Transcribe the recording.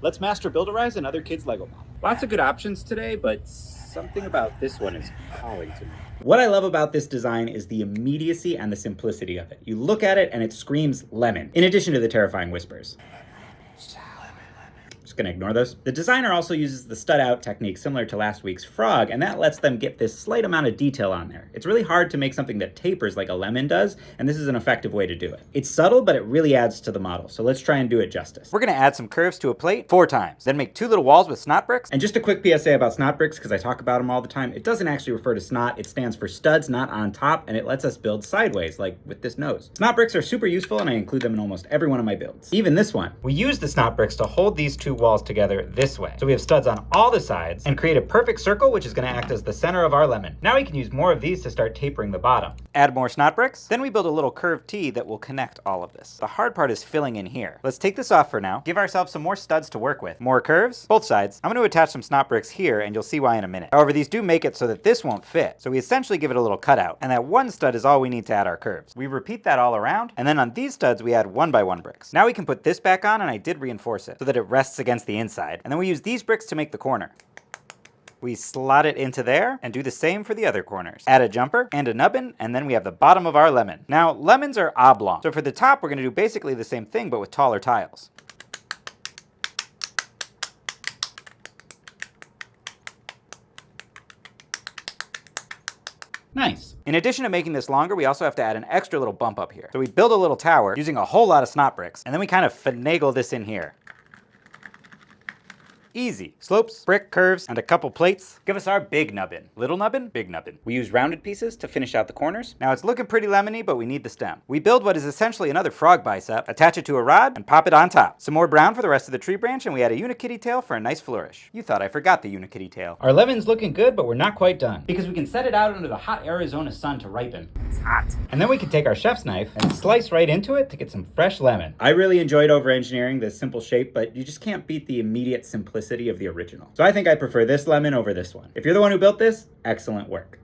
Let's master builderize another kid's Lego model. Lots of good options today, but something about this one is calling to me. What I love about this design is the immediacy and the simplicity of it. You look at it and it screams lemon, in addition to the terrifying whispers. Just gonna ignore those. The designer also uses the stud out technique similar to last week's frog, and that lets them get this slight amount of detail on there. It's really hard to make something that tapers like a lemon does, and this is an effective way to do it. It's subtle, but it really adds to the model, so let's try and do it justice. We're gonna add some curves to a plate 4 times, then make 2 little walls with snot bricks. And just a quick PSA about snot bricks, because I talk about them all the time. It doesn't actually refer to snot, it stands for studs not on top, and it lets us build sideways, like with this nose. Snot bricks are super useful, and I include them in almost every one of my builds. Even this one. We use the snot bricks to hold these 2 walls together this way. So we have studs on all the sides and create a perfect circle, which is going to act as the center of our lemon. Now we can use more of these to start tapering the bottom. Add more snot bricks. Then we build a little curved T that will connect all of this. The hard part is filling in here. Let's take this off for now. Give ourselves some more studs to work with. More curves, both sides. I'm going to attach some snot bricks here, and you'll see why in a minute. However, these do make it so that this won't fit. So we essentially give it a little cutout, and that one stud is all we need to add our curves. We repeat that all around, and then on these studs we add 1x1 bricks. Now we can put this back on, and I did reinforce it so that it rests against the inside. And then we use these bricks to make the corner. We slot it into there and do the same for the other corners. Add a jumper and a nubbin, and then we have the bottom of our lemon. Now, lemons are oblong, so for the top we're going to do basically the same thing but with taller tiles. Nice. In addition to making this longer, we also have to add an extra little bump up here. So we build a little tower using a whole lot of snot bricks, and then we kind of finagle this in here. Easy. Slopes, brick, curves, and a couple plates give us our big nubbin. Little nubbin, big nubbin. We use rounded pieces to finish out the corners. Now it's looking pretty lemony, but we need the stem. We build what is essentially another frog bicep, attach it to a rod, and pop it on top. Some more brown for the rest of the tree branch, and we add a unikitty tail for a nice flourish. You thought I forgot the unikitty tail. Our lemon's looking good, but we're not quite done. Because we can set it out under the hot Arizona sun to ripen. It's hot. And then we can take our chef's knife and slice right into it to get some fresh lemon. I really enjoyed over-engineering this simple shape, but you just can't beat the immediate simplicity of the original. So I think I prefer this lemon over this one. If you're the one who built this, excellent work.